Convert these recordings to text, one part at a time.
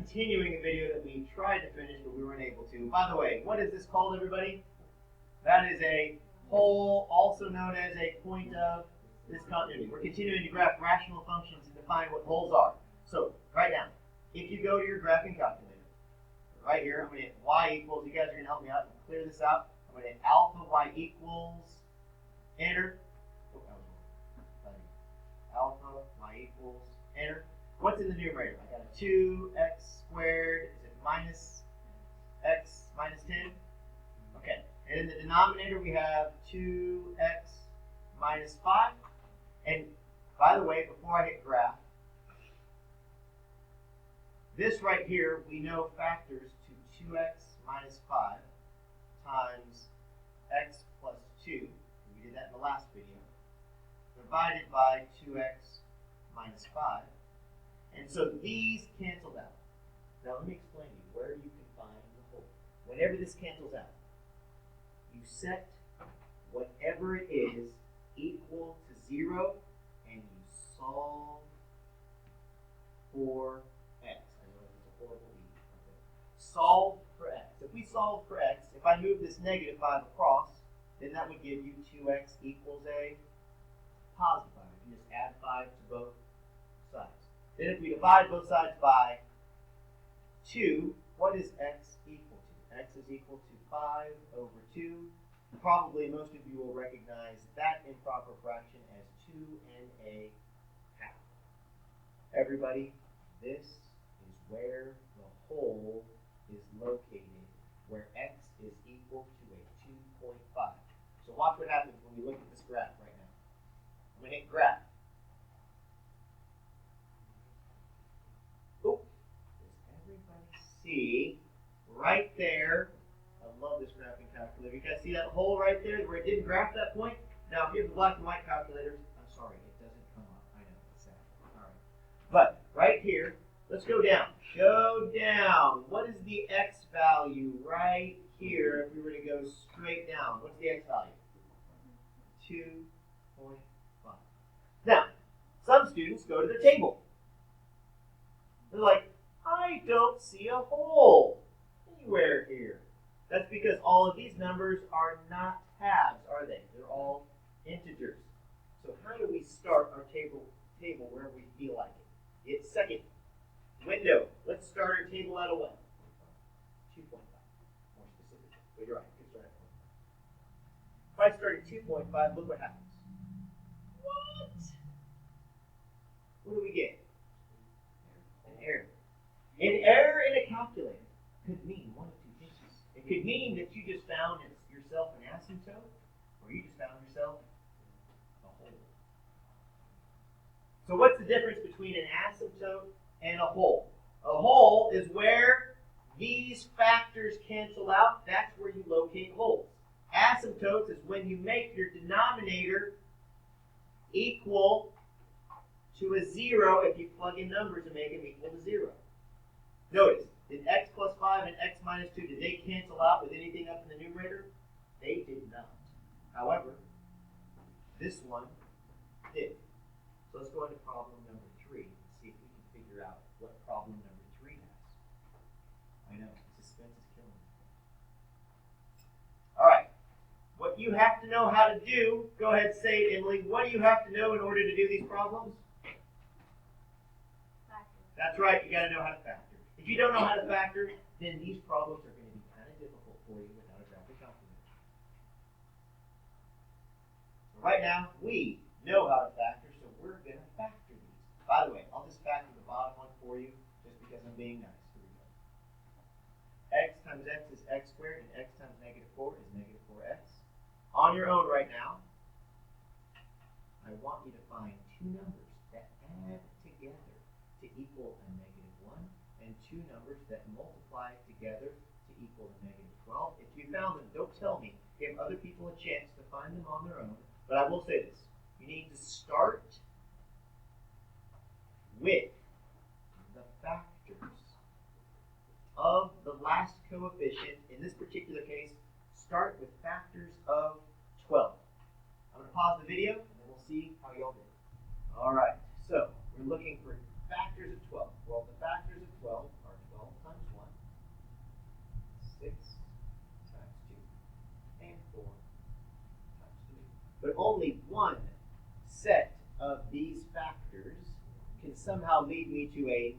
continuing a video that we tried to finish, but we weren't able to. By the way, what is this called, everybody? That is a pole, also known as a point of discontinuity. We're continuing to graph rational functions and define what poles are. So, right now, if you go to your graphing calculator, right here, I'm going to hit y equals, you guys are going to help me out and clear this out. I'm going to hit alpha y equals, enter. Oh, alpha y equals, enter. What's in the numerator? I got a 2x squared, is it minus x minus 10? Okay, and in the denominator we have 2x minus 5. And by the way, before I hit graph, this right here, we know factors to 2x minus 5 times x plus 2. We did that in the last video. Divided by 2x minus 5. And so these canceled out. Now let me explain to you where you can find the whole. Whenever this cancels out, you set whatever it is equal to 0 and you solve for x. I know it's a horrible E. Okay. Solve for x. If we solve for x, if I move this negative 5 across, then that would give you 2x equals a positive 5. You just add 5 to both sides. Then if we divide both sides by 2, what is x equal to? X is equal to 5 over 2. Probably most of you will recognize that improper fraction as 2 and a half. Everybody, this is where the whole is located, where x is equal to a 2.5. So watch what happens when we look at this graph right now. I'm going to hit graph. Oh, does everybody see right there? I love this graphing calculator. You guys see that hole right there where it didn't graph that point? Now, if you have the black and white calculators, I'm sorry, it doesn't come up. I know, it's sad. All right. But right here, let's go down. Go down. What is the x value right here if we were to go straight down? What's the x value? 2.5. Now, some students go to their table. They're like, I don't see a hole anywhere here. That's because all of these numbers are not halves, are they? They're all integers. So how do we start our table wherever we feel like it? It's second window. Let's start our table at a what? 2.5. More specific. But you're right. You can start at 0.5. If I start at 2.5, look what happens. What? What do we get? An error. An error in a calculator could mean one of two things. It could mean that you just found yourself an asymptote, or you just found yourself a hole. So what's the difference between an asymptote and a hole? A hole is where these factors cancel out. That's where you locate holes. Asymptotes is when you make your denominator equal to a 0 if you plug in numbers and make them equal to 0. Notice, did x plus 5 and x minus 2, did they cancel out with anything up in the numerator? They did not. However, this one did. So let's go into problem number 3 and see if we can figure out what problem number 3 has. I know, suspense is killing me. All right. What you have to know how to do, go ahead and say it, Emily. What do you have to know in order to do these problems? Factor. That's right, you got to know how to factor. If you don't know how to factor, then these problems are going to be kind of difficult for you without a graphic calculator. So right now, we know how to factor, so we're going to factor these. By the way, I'll just factor the bottom one for you, just because I'm being nice. Here we go. X times x is x squared, and x times negative 4 is negative 4x. On your own right now, I want you to find two numbers that add together to equal a negative 1, and two numbers that multiply together to equal a negative 12. If you found them, don't tell me. Give other people a chance to find them on their own. But I will say this. You need to start with the factors of the last coefficient. In this particular case, start with factors of 12. I'm going to pause the video, and then we'll see how y'all did. All right. So we're looking for factors of 12. Well, the factors of 12 are 12 to somehow lead me to a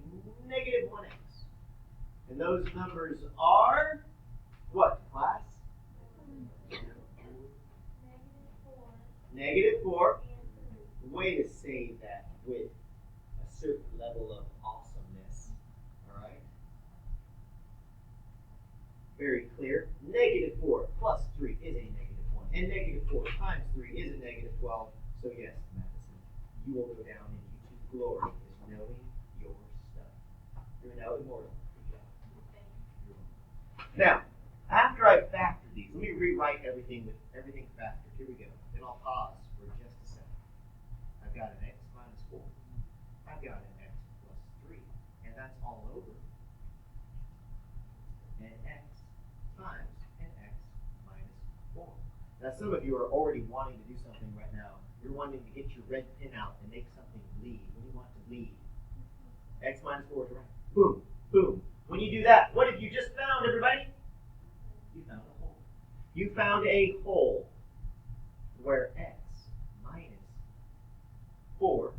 negative 1x. And those numbers are what, class? Negative 4. Way to say that with a certain level of awesomeness. Alright? Very clear. Negative 4 plus 3 is a negative 1. And negative 4 times 3 is a negative 12. So yes, Matheson, you will go down in YouTube glory as knowing your stuff. You're now immortal. Good job. Now, after I've factored these, let me rewrite everything with everything factored. Here we go. Then I'll pause for just a second. I've got an x minus 4. I've got an x plus 3. And that's all over. And x times an x minus 4. Now, some of you are already wanting to do something right now. You're wanting to get your red pin out and make something bleed. What do you want to bleed? X minus 4 is right. Boom, boom. When you do that, what have you just found, everybody? You found a hole. You found a hole where x minus 4,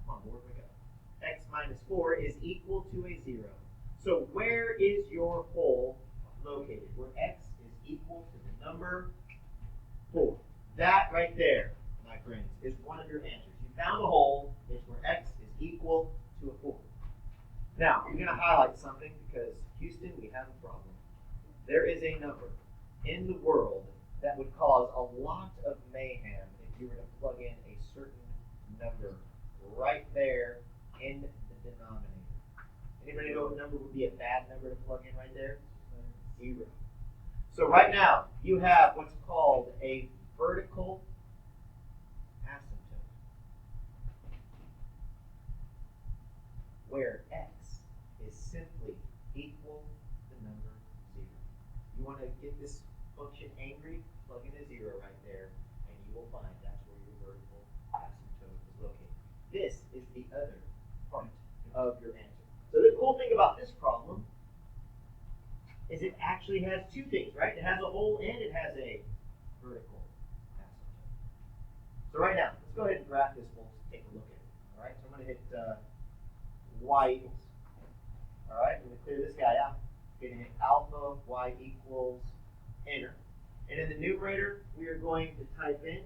come on board, wake up. X minus 4 is equal to a 0. So where is your hole located? Where x is equal to the number 4. That right there, my friends, is one of your answers. You found a hole. It's where x is equal to a 4. Now, I'm going to highlight something because, Houston, we have a problem. There is a number in the world that would cause a lot of mayhem if you were to plug in a certain number right there in the denominator. Anybody know what number would be a bad number to plug in right there? 0. So right now, you have what's called a vertical asymptote, where x is simply equal to the number 0. You want to get this function angry? Plug in a 0 right there, and you will find that's where your vertical asymptote is located. This is the other part of your answer. So the cool thing about this problem is it actually has two things, right? It has a hole and it has a vertical asymptote. So right now, let's go ahead and graph this. We'll take a look at it. All right, so I'm going to hit y equals. All right, I'm going to clear this guy out. I'm going to hit alpha y equals enter. And in the numerator, we are going to type in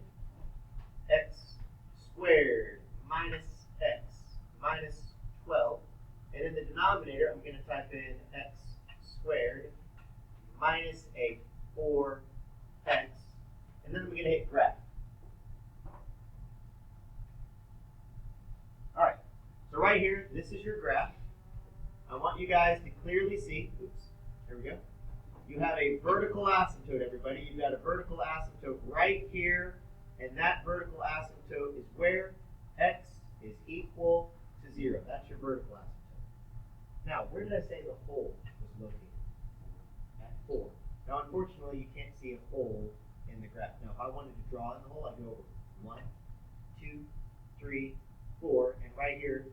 x squared minus x minus 12. And in the denominator, I'm going to type in x squared minus a 4x. And then I'm going to hit graph. All right, so right here, this is your graph. I want you guys to clearly see, oops, here we go. You have a vertical asymptote, everybody. You've got a vertical asymptote right here, and that vertical asymptote is where x is equal to 0. That's your vertical asymptote. Now, where did I say the hole was located? At 4. Now, unfortunately, you can't see a hole in the graph. Now, if I wanted to draw in the hole, I'd go over 1, 2, 3, 4, and right here,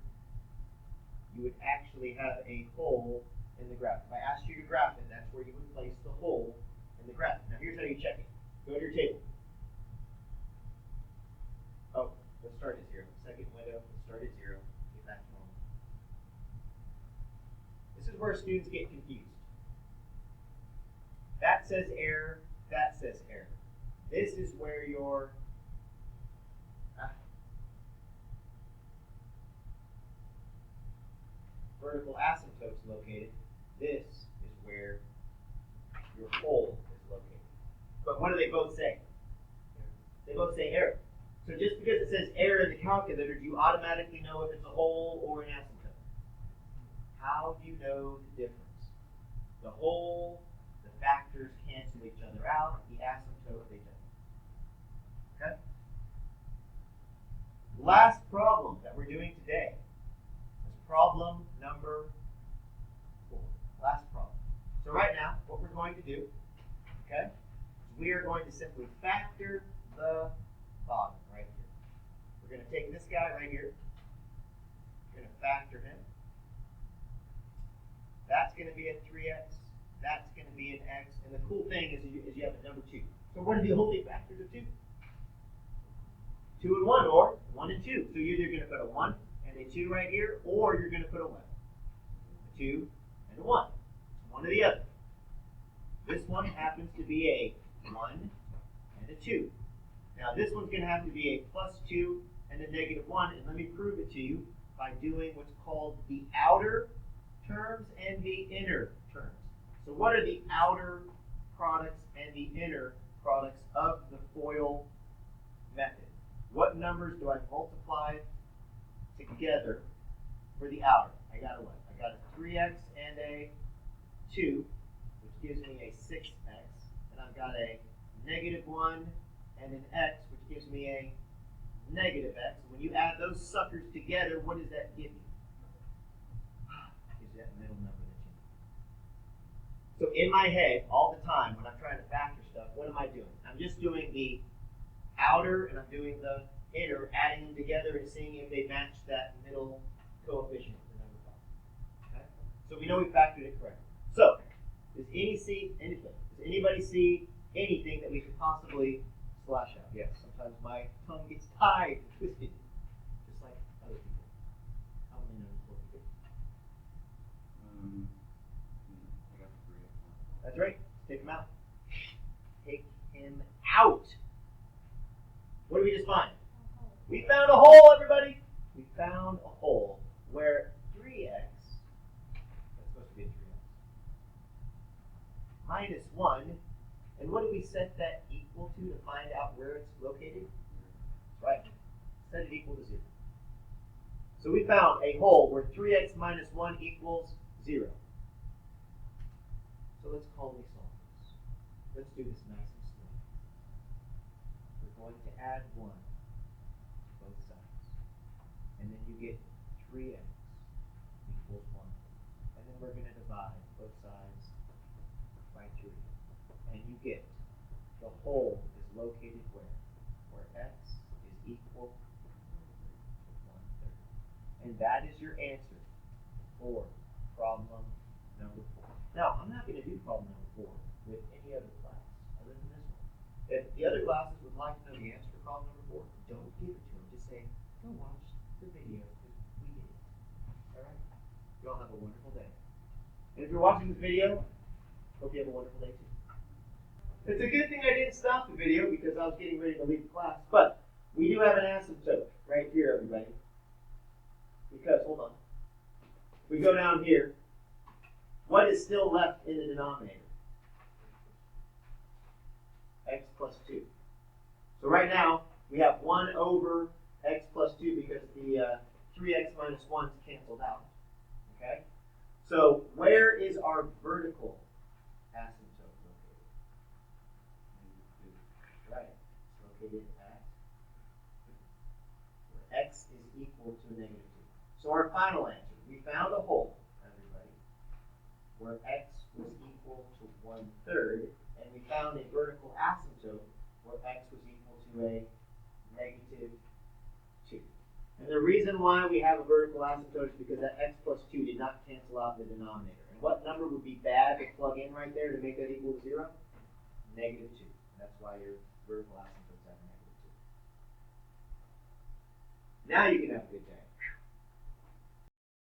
you would actually have a hole in the graph. If I asked you to graph it, that's where you would place the hole in the graph. Now here's how you check it. Go to your table. Oh, let's start at 0. Second window, let's start at 0. Get back to normal. This is where students get confused. That says error, that says error. This is where your vertical asymptote is located. This is where your hole is located. But what do they both say? They both say error. So just because it says error in the calculator, do you automatically know if it's a hole or an asymptote? How do you know the difference? The hole, the factors cancel each other out. The asymptote, they don't. Okay? Last problem that we're doing today is problem number 4. Last problem. So right now, what we're going to do, okay, is we are going to simply factor the bottom right here. We're going to take this guy right here. We're going to factor him. That's going to be a 3x. That's going to be an x. And the cool thing is you have a number 2. So what are the only factors of 2? 2 and 1, or 1 and 2. So you're either going to put a 1 and and a 2 right here, or you're going to put a what? A 2 and a 1. It's one or the other. This one happens to be a 1 and a 2. Now this one's going to have to be a plus 2 and a negative 1, and let me prove it to you by doing what's called the outer terms and the inner terms. So what are the outer products and the inner products of the FOIL method? What numbers do I multiply together for the outer? I got a what? I got a 3x and a 2, which gives me a 6x, and I've got a negative 1 and an x, which gives me a negative x. When you add those suckers together, what does that give you? Gives you that middle number that you need. So in my head, all the time, when I'm trying to factor stuff, what am I doing? I'm just doing the outer and I'm doing the inner, adding them together and seeing if they match that middle coefficient of the number 5. Okay? So we know we factored it correctly. So, does anybody see anything that we could possibly slash out? Yes, sometimes my tongue gets tied and twisted, just like other people. How many numbers will we get? I got 3. That's right. Take him out. Take him out. What did we just find? We found a hole, everybody. We found a hole where 3x, that's supposed to be a 3x, minus 1, and what did we set that equal to find out where it's located? Right. Set it equal to 0. So we found a hole where 3x minus 1 equals 0. So let's calmly solve this. Let's do this nice and slow. We're going to add 1 to both sides. And then you get 3x equals 1. And then we're going to divide both sides by 3. And you get the hole is located where? Where x is equal to 1/3. And that is your answer for problem number 4. Now, I'm not going to do problem number 4 with any other class other than this one. If the other classes would like to know the answer to problem number 4, don't give it to them. Just say, go watch the video because we did it. All right? Y'all have a wonderful day. And if you're watching this video, hope you have a wonderful day too. It's a good thing I didn't stop the video because I was getting ready to leave the class, but we do have an asymptote right here, everybody. Because, hold on. We go down here. What is still left in the denominator? X plus 2. So right now, we have 1 over x plus 2 because the 3x minus 1 is canceled out. Okay? So where is our vertical asymptote located? Right. It's located at where x is equal to negative 2. So our final answer, we found a hole, everybody, where x was equal to 1/3, and we found a vertical asymptote where x was equal to a negative 2. And the reason why we have a vertical asymptote is because that x plus 2 did not cancel out the denominator. And what number would be bad to plug in right there to make that equal to 0? Negative 2. That's why your vertical asymptotes have negative 2. Now you can have a good day.